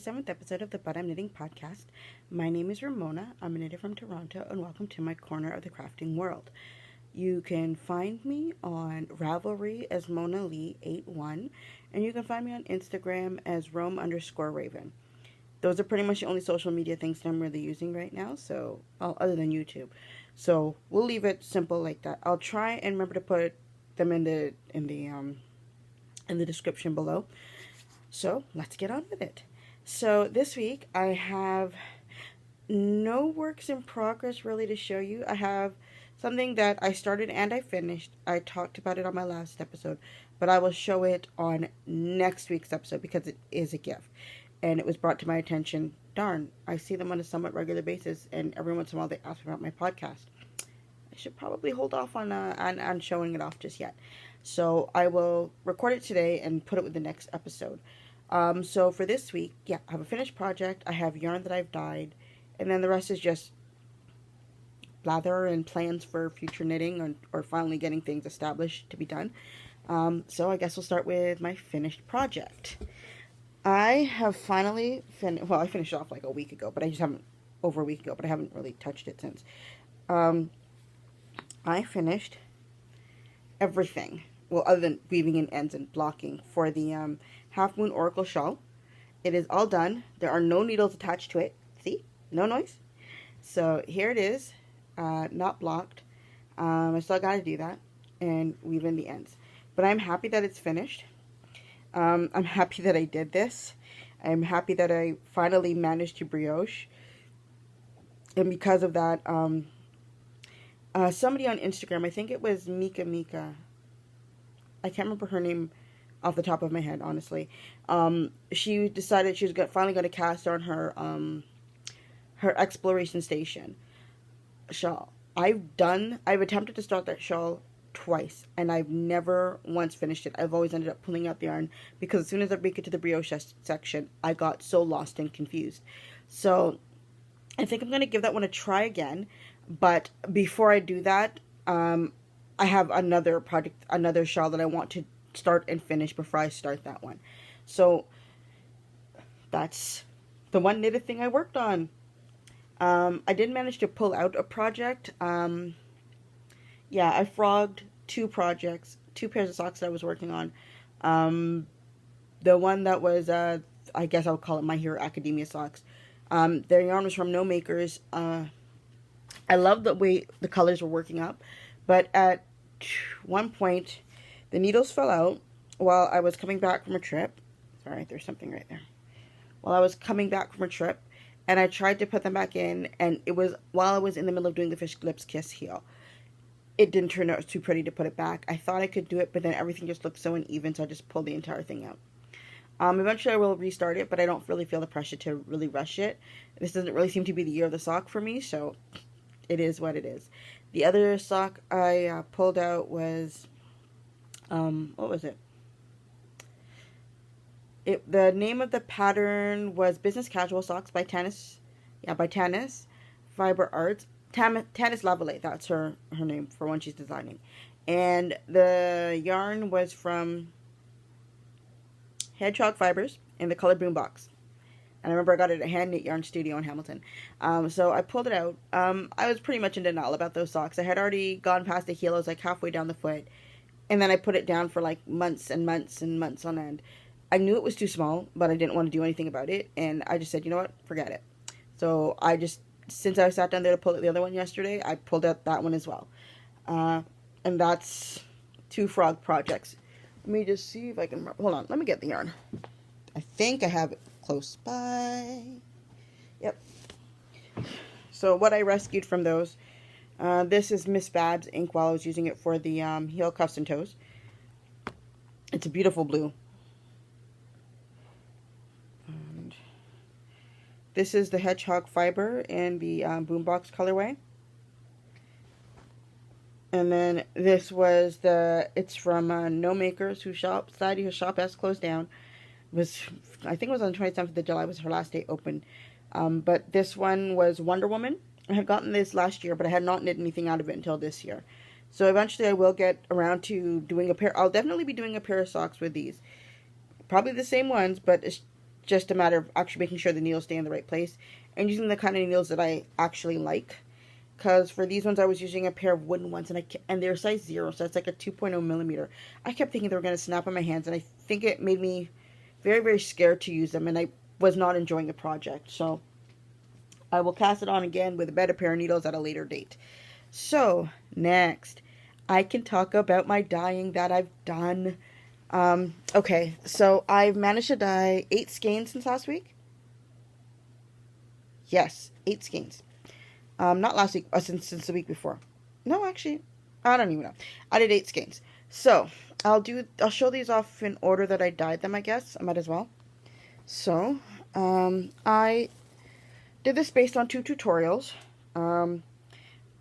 7th episode of the But I'm Knitting podcast. My name is Ramona. I'm a knitter from Toronto, and welcome to my corner of the crafting world. You can find me on Ravelry as Mona Lee 81, and you can find me on Instagram as Rome_Raven. Those are pretty much the only social media things that I'm really using right now, so other than YouTube. So we'll leave it simple like that. I'll try and remember to put them in the description below. So let's get on with it. So this week I have no works in progress really to show you. I have something that I started and I finished. I talked about it on my last episode, but I will show it on next week's episode because it is a gift. And it was brought to my attention, darn, I see them on a somewhat regular basis, and every once in a while they ask about my podcast. I should probably hold off on showing it off just yet. So I will record it today and put it with the next episode. So for this week, I have a finished project. I have yarn that I've dyed, and then the rest is just blather and plans for future knitting or finally getting things established to be done. So I guess we'll start with my finished project. I have finally finished, well, I finished off like a week ago, but I haven't really touched it since. I finished everything, well, other than weaving in ends and blocking for the Half Moon Oracle shawl. It is all done. There are no needles attached to it. See? No noise. So here it is, not blocked. I still got to do that and weave in the ends. But I'm happy that it's finished. I'm happy that I did this. I'm happy that I finally managed to brioche. And because of that, somebody on Instagram, I think it was Mika. I can't remember her name off the top of my head, honestly. She decided she was finally going to cast on her exploration station shawl. I've attempted to start that shawl twice, and I've never once finished it. I've always ended up pulling out the yarn because as soon as I make it to the brioche section, I got so lost and confused. So I think I'm going to give that one a try again. But before I do that, I have another project, another shawl that I want to start and finish before I start that one. So that's the one knitted thing I worked on. I did manage to pull out a project. I frogged two projects, two pairs of socks that I was working on. The one that was, I guess I would call it My Hero Academia socks. Their yarn was from No Makers. I love the way the colors were working up, but at one point, the needles fell out while I was coming back from a trip. Sorry, there's something right there. While I was coming back from a trip, and I tried to put them back in, and it was while I was in the middle of doing the Fish Lips Kiss heel. It didn't turn out too pretty to put it back. I thought I could do it, but then everything just looked so uneven, so I just pulled the entire thing out. Eventually I will restart it, but I don't really feel the pressure to really rush it. This doesn't really seem to be the year of the sock for me, so it is what it is. The other sock I pulled out was, what was it? The name of the pattern was Business Casual Socks by Tanis. By Tanis Fiber Arts. Tanis Lavallee, that's her name for when she's designing. And the yarn was from Hedgehog Fibers in the color Boombox. And I remember I got it at Hand Knit Yarn Studio in Hamilton. So I pulled it out. I was pretty much in denial about those socks. I had already gone past the heel. I was like halfway down the foot. And then I put it down for like months and months and months on end. I knew it was too small, but I didn't want to do anything about it. And I just said, you know what? Forget it. So since I sat down there to pull out the other one yesterday, I pulled out that one as well. And that's two frog projects. Let me just see if I can... Hold on. Let me get the yarn. I think I have it close by. Yep. So what I rescued from those... this is Miss Babs ink while I was using it for the heel cuffs and toes. It's a beautiful blue. And this is the Hedgehog Fiber in the Boombox colorway. And then this was it's from No Makers, whose shop has closed down. I think it was on the 27th of July was her last day open. But this one was Wonder Woman. I had gotten this last year, but I had not knit anything out of it until this year. So eventually I will get around to doing a pair. I'll definitely be doing a pair of socks with these. Probably the same ones, but just a matter of actually making sure the needles stay in the right place and using the kind of needles that I actually like. Because for these ones, I was using a pair of wooden ones, and they're size 0, so it's like a 2.0 millimeter. I kept thinking they were going to snap on my hands, and I think it made me very, very scared to use them, and I was not enjoying the project. So I will cast it on again with a better pair of needles at a later date. So next, I can talk about my dyeing that I've done. Okay, so I've managed to dye 8 skeins since last week. Yes, 8 skeins. Not last week, since the week before. No, actually, I don't even know. I did 8 skeins. So, I'll show these off in order that I dyed them, I guess. I might as well. So, I did this based on 2 tutorials.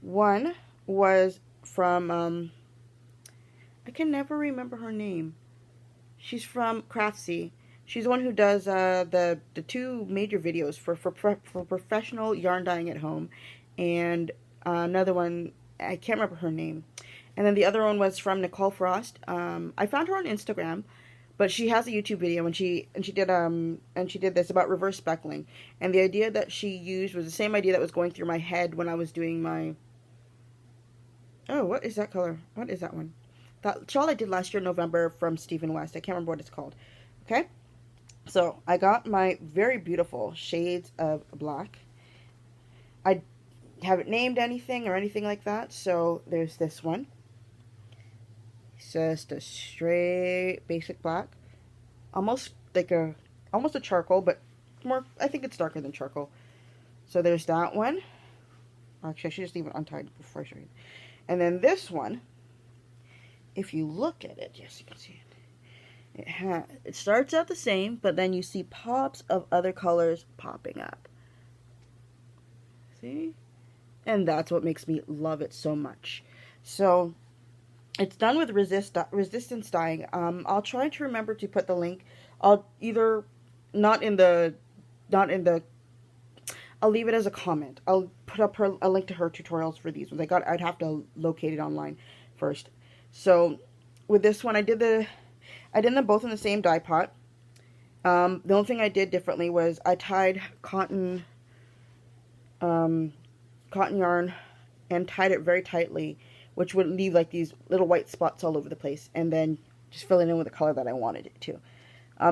One was from, I can never remember her name. She's from Craftsy. She's the one who does the 2 major videos for professional yarn dyeing at home. And another one, I can't remember her name. And then the other one was from Nicole Frost. I found her on Instagram, but she has a YouTube video, and she did this about reverse speckling. And the idea that she used was the same idea that was going through my head when I was doing my. Oh, what is that color? What is that one? That shawl I did last year in November from Stephen West. I can't remember what it's called. Okay, so I got my very beautiful shades of black. I haven't named anything or anything like that, so there's this one. It's just a straight basic black, almost a charcoal, but more, I think it's darker than charcoal. So there's that one. Actually, I should just leave it untied before I show you. And then this one, if you look at it, yes, you can see it. It starts out the same, but then you see pops of other colors popping up. See? And that's what makes me love it so much. So it's done with resistance dyeing. I'll try to remember to put the link. I'll either I'll leave it as a comment. I'll put up a link to her tutorials for these ones. I'd have to locate it online first. So with this one, I did them both in the same dye pot. The only thing I did differently was I tied cotton yarn and tied it very tightly, which would leave like these little white spots all over the place, and then just fill it in with the color that I wanted it to.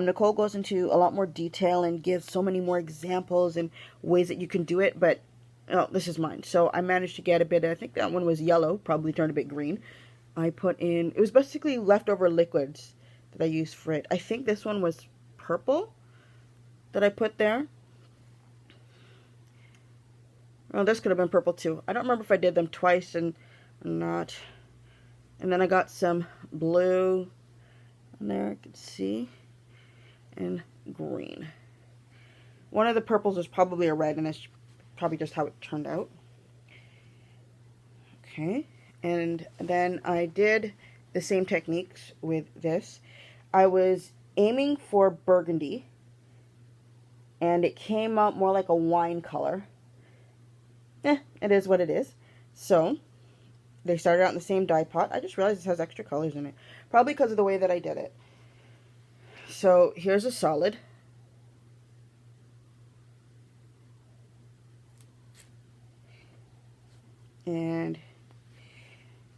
Nicole goes into a lot more detail and gives so many more examples and ways that you can do it, but this is mine. So I managed to get a bit, I think that one was yellow, probably turned a bit green. I put in, it was basically leftover liquids that I used for it. I think this one was purple that I put there. Well, this could have been purple too. I don't remember if I did them twice and not. And then I got some blue on there, you can see, and green. One of the purples was probably a red, and that's probably just how it turned out. Okay, and then I did the same techniques with this. I was aiming for burgundy, and it came out more like a wine color. It is what it is. So they started out in the same dye pot. I just realized this has extra colors in it, probably because of the way that I did it. So here's a solid. And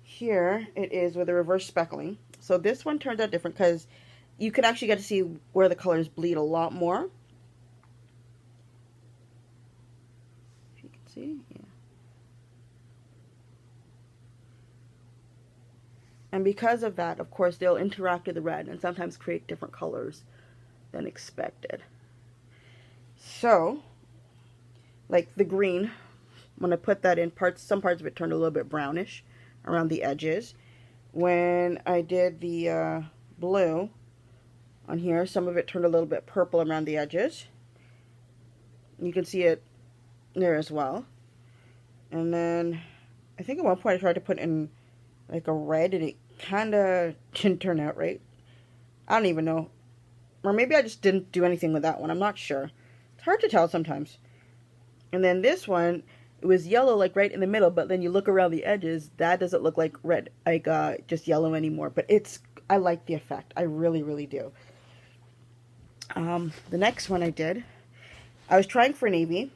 here it is with a reverse speckling. So this one turned out different because you could actually get to see where the colors bleed a lot more. If you can see, yeah. And because of that, of course, they'll interact with the red and sometimes create different colors than expected. So, like the green, when I put that in, some parts of it turned a little bit brownish around the edges. When I did the blue on here, some of it turned a little bit purple around the edges. You can see it there as well. And then I think at one point I tried to put in like a red, and it kind of didn't turn out right. I don't even know. Or maybe I just didn't do anything with that one. I'm not sure. It's hard to tell sometimes. And then this one, it was yellow like right in the middle, but then you look around the edges, that doesn't look like red, like just yellow anymore. But I like the effect. I really, really do. The next one I did, I was trying for navy.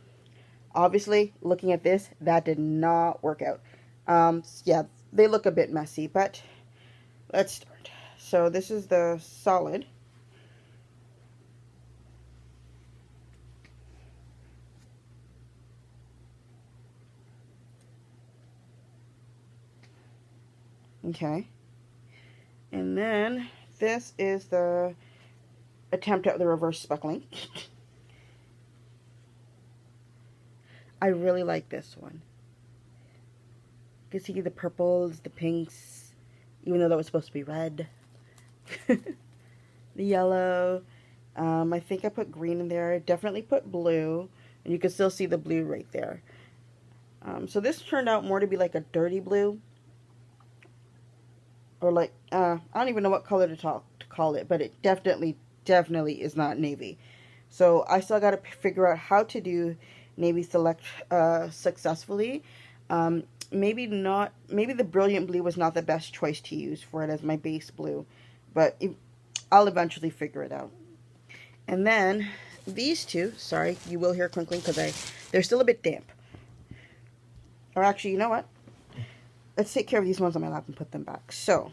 Obviously, looking at this, that did not work out. Yeah, they look a bit messy, but let's start. So this is the solid. Okay. And then this is the attempt at the reverse speckling. I really like this one. You can see the purples, the pinks, even though that was supposed to be red. The yellow. I think I put green in there. I definitely put blue. And you can still see the blue right there. So this turned out more to be like a dirty blue. Or like, I don't even know what color to call it. But it definitely is not navy. So I still got to figure out how to do navy select successfully. Maybe the brilliant blue was not the best choice to use for it as my base blue. But I'll eventually figure it out. And then these two, sorry, you will hear crinkling because they're still a bit damp. Or actually, you know what? Let's take care of these ones on my lap and put them back. So,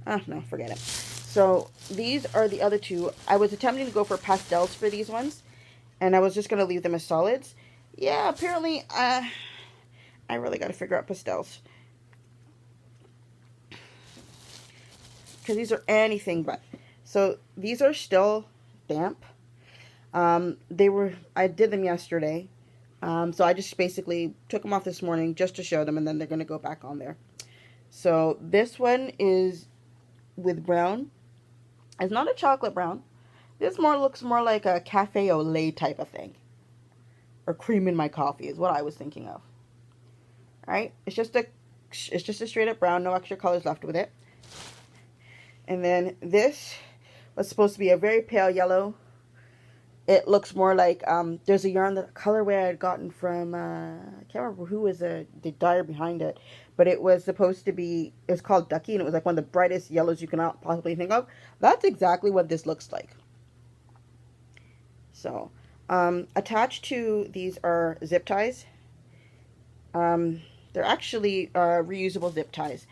no, forget it. So these are the other two. I was attempting to go for pastels for these ones, and I was just going to leave them as solids. Yeah, apparently, I really got to figure out pastels. Because these are anything but. So these are still damp. I did them yesterday. So I just basically took them off this morning just to show them, and then they're going to go back on there. So this one is with brown. It's not a chocolate brown. This looks more like a cafe au lait type of thing. Or cream in my coffee is what I was thinking of. Alright? It's just a straight up brown, no extra colors left with it. And then this was supposed to be a very pale yellow. It looks more like, there's a yarn, the colorway I had gotten from, I can't remember who was the dyer behind it. But it was supposed to be, it was called Ducky, and it was like one of the brightest yellows you can possibly think of. That's exactly what this looks like. So, attached to these are zip ties. They're actually reusable zip ties.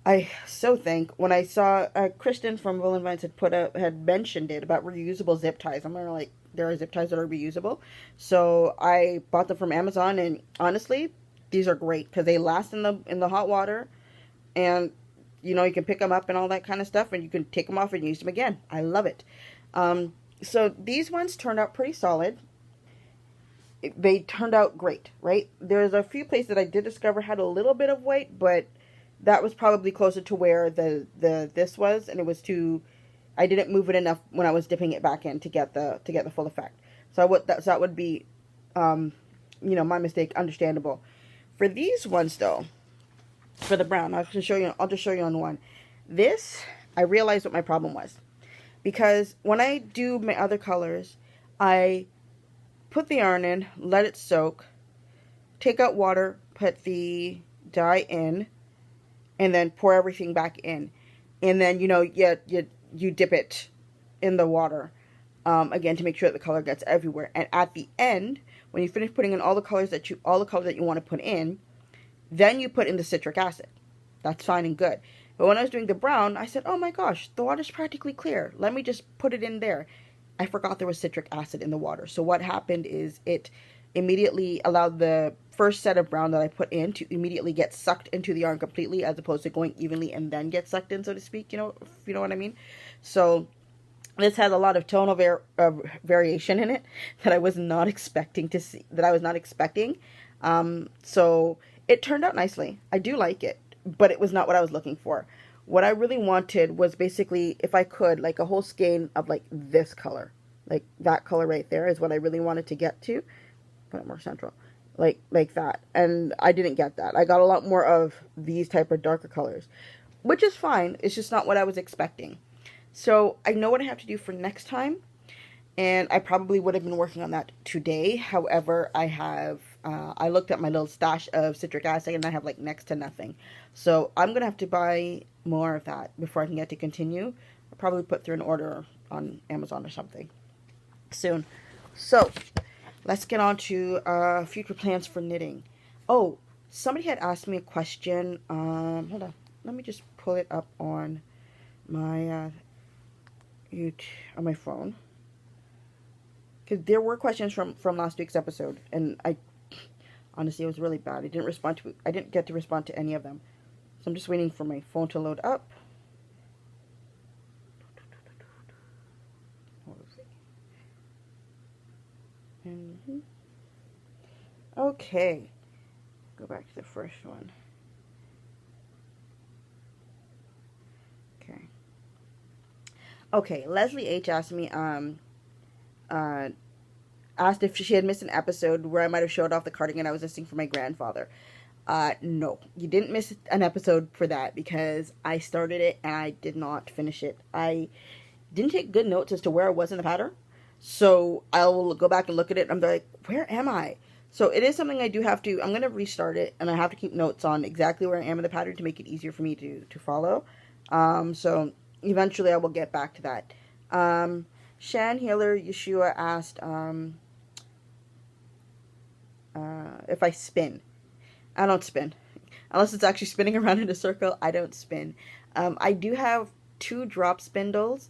I so think when I saw Kristen from Will and Vines had mentioned it about reusable zip ties. I'm like, there are zip ties that are reusable. So I bought them from Amazon, and honestly, these are great because they last in the hot water, and you know you can pick them up and all that kind of stuff, and you can take them off and use them again. I love it. So these ones turned out pretty solid. They turned out great, right? There's a few places that I did discover had a little bit of white, but that was probably closer to where this was, and it was I didn't move it enough when I was dipping it back in to get the full effect. So that would be, my mistake, understandable. For these ones though, for the brown, I'll just show you on one. This, I realized what my problem was, because when I do my other colors, I put the yarn in, let it soak, take out water, put the dye in, and then pour everything back in. And then, you dip it in the water, again, to make sure that the color gets everywhere. And at the end, when you finish putting in all the colors that you want to put in, then you put in the citric acid. That's fine and good. But when I was doing the brown, I said, oh my gosh, the water's practically clear. Let me just put it in there. I forgot there was citric acid in the water. So what happened is it immediately allowed the first set of brown that I put in to immediately get sucked into the yarn completely, as opposed to going evenly and then get sucked in, so to speak, if you know what I mean. So this has a lot of tonal variation in it that I was not expecting to see, so it turned out nicely. I do like it, but it was not what I was looking for. What I really wanted was basically, if I could, like a whole skein of like this color, like that color right there is what I really wanted to get to. Put it more central, like that, and I didn't get that. I got a lot more of these type of darker colors, which is fine. It's just not what I was expecting. So I know what I have to do for next time, and I probably would have been working on that today. However, I have I looked at my little stash of citric acid and I have like next to nothing. So I'm going to have to buy more of that before I can get to continue. I'll probably put through an order on Amazon or something soon. So let's get on to future plans for knitting. Oh, somebody had asked me a question. Hold on. Let me just pull it up on my YouTube, on my phone. Because there were questions from last week's episode, and I honestly, it was really bad. I didn't get to respond to any of them. So I'm just waiting for my phone to load up. Okay. Go back to the first one. Okay. Okay, Leslie H asked me, asked if she had missed an episode where I might have showed off the cardigan I was listing for my grandfather. No, you didn't miss an episode for that because I started it and I did not finish it. I didn't take good notes as to where I was in the pattern. So I'll go back and look at it. I'm like, where am I? So it is something I do have to, I'm going to restart it and I have to keep notes on exactly where I am in the pattern to make it easier for me to follow. So eventually I will get back to that. Shan Healer Yeshua asked if I spin. I don't spin. Unless it's actually spinning around in a circle, I don't spin. I do have 2 drop spindles.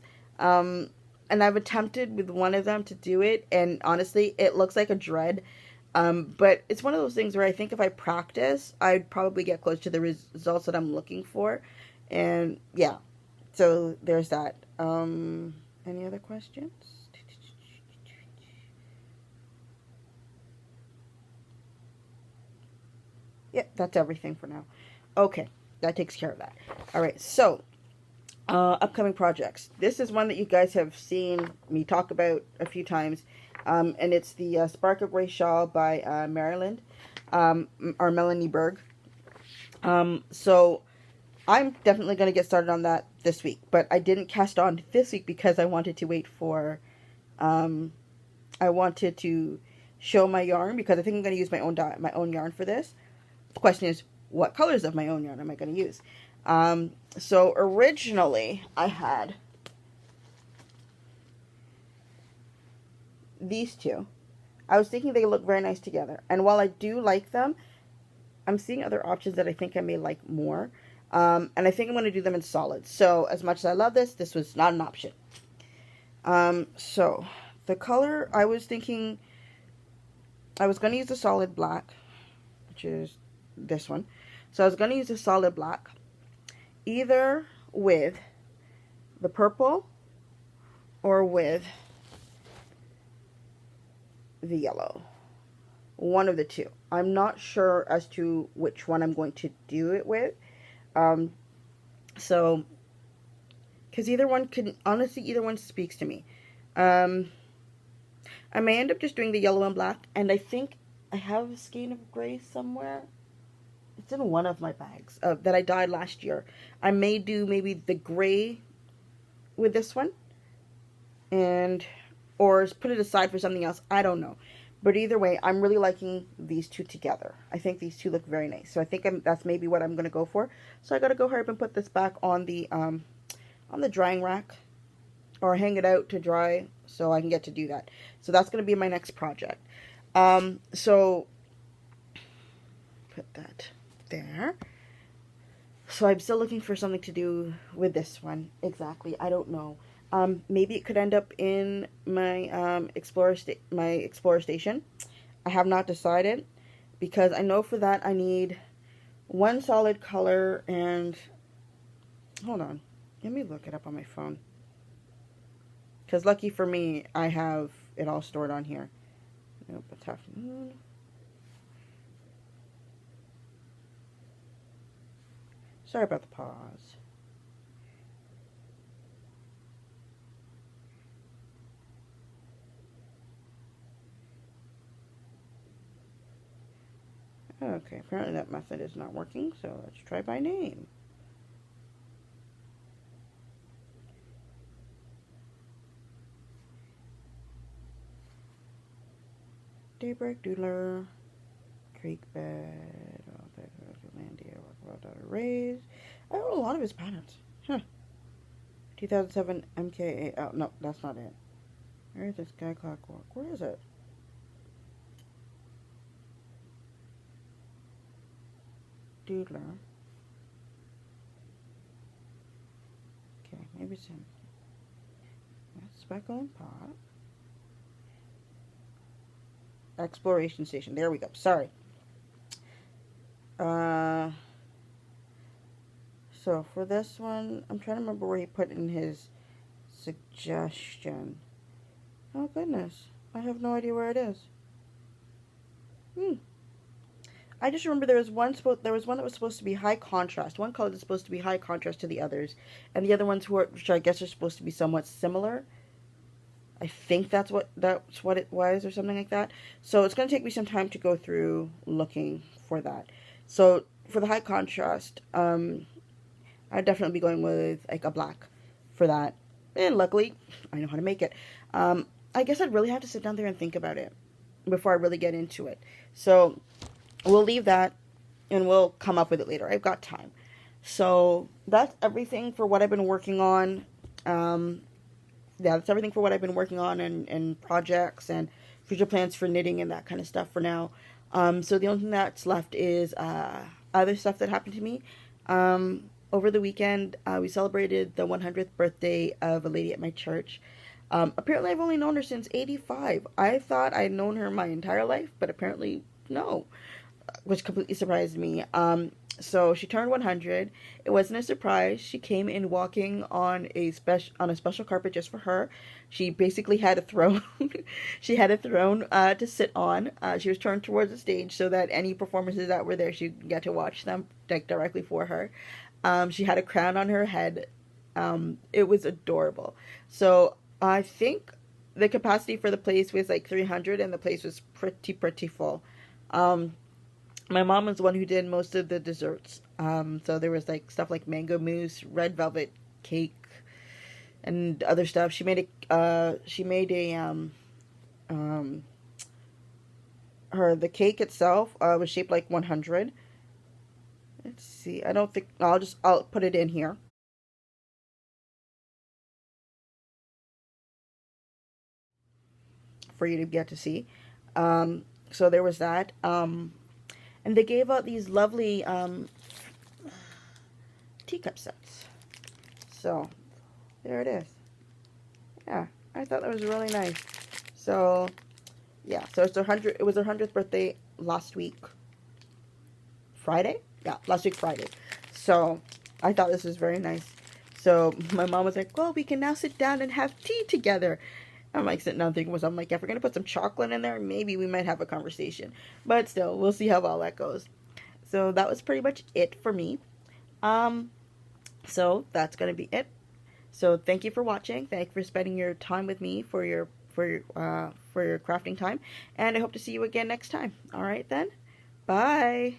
And I've attempted with one of them to do it, and honestly, it looks like a dread. But it's one of those things where I think if I practice, I'd probably get close to the results that I'm looking for. And yeah, so there's that. Any other questions? Yep, that's everything for now. Okay, that takes care of that. All right, so upcoming projects. This is one that you guys have seen me talk about a few times, and it's the Sparkle Gray Shawl by Maryland, or Melanie Berg. So I'm definitely going to get started on that this week, but I didn't cast on this week because I wanted to wait for, I wanted to show my yarn because I think I'm going to use my own yarn for this. The question is, what colors of my own yarn am I going to use? So originally I had these 2. I was thinking they look very nice together. And while I do like them, I'm seeing other options that I think I may like more. And I think I'm going to do them in solid. So as much as I love this, this was not an option. So the color I was thinking, I was going to use the solid black, which is this one. So I was going to use a solid black, either with the purple or with the yellow. One of the two. I'm not sure as to which one I'm going to do it with. So, because either one can, honestly, either one speaks to me. I may end up just doing the yellow and black, and I think I have a skein of gray somewhere. It's in one of my bags that I dyed last year. I may do maybe the gray with this one, or put it aside for something else. I don't know. But either way, I'm really liking these 2 together. I think these 2 look very nice. So I think that's maybe what I'm going to go for. So I got to go hurry up and put this back on the drying rack, or hang it out to dry so I can get to do that. So that's going to be my next project. So put that there. So I'm still looking for something to do with this one. Exactly. I don't know. Maybe it could end up in my Explorer Station. I have not decided because I know for that I need 1 solid color and hold on. Let me look it up on my phone. Because lucky for me, I have it all stored on here. Nope, it's afternoon. Sorry about the pause. Okay, apparently that method is not working, so let's try by name. Daybreak Doodler. creek bed, Landia, Rockwell Daughter Rays. I own a lot of his patterns. Huh. 2007 MKA. Oh, no, that's not it. Where is this guy clockwork? Where is it? Doodler. Okay, maybe it's him. Speckle and Pop. Exploration Station. There we go. Sorry. So for this one, I'm trying to remember where he put in his suggestion. Oh goodness, I have no idea where it is. I just remember there was one that was supposed to be high contrast. One color is supposed to be high contrast to the others, and the other ones which I guess are supposed to be somewhat similar. I think that's what it was, or something like that. So it's going to take me some time to go through looking for that. So for the high contrast, I'd definitely be going with like a black for that. And luckily, I know how to make it. I guess I'd really have to sit down there and think about it before I really get into it. So we'll leave that and we'll come up with it later. I've got time. So that's everything for what I've been working on. Yeah, that's everything for what I've been working on and projects and future plans for knitting and that kind of stuff for now. So the only thing that's left is other stuff that happened to me. Over the weekend, we celebrated the 100th birthday of a lady at my church. Apparently, I've only known her since '85. I thought I'd known her my entire life, but apparently no, which completely surprised me. So she turned 100. It wasn't a surprise. She came in walking on a special carpet just for her. She basically had a throne. She had a throne to sit on. She was turned towards the stage so that any performances that were there, she'd get to watch them like directly for her. She had a crown on her head. It was adorable. So I think the capacity for the place was like 300, and the place was pretty full. My mom was the one who did most of the desserts. So there was like stuff like mango mousse, red velvet cake, and other stuff. She made the cake itself was shaped like 100. Let's see. I'll put it in here for you to get to see. So there was that. And they gave out these lovely teacup sets. So there it is. Yeah, I thought that was really nice. So yeah, so it's it was her 100th birthday last week. Friday? Yeah, last week Friday. So I thought this was very nice. So my mom was like, well, we can now sit down and have tea together. I'm like sitting down thinking to myself, I'm like, if we're going to put some chocolate in there, maybe we might have a conversation. But still, we'll see how all that goes. So that was pretty much it for me. So that's going to be it. So thank you for watching. Thank you for spending your time with me for your crafting time. And I hope to see you again next time. All right then. Bye.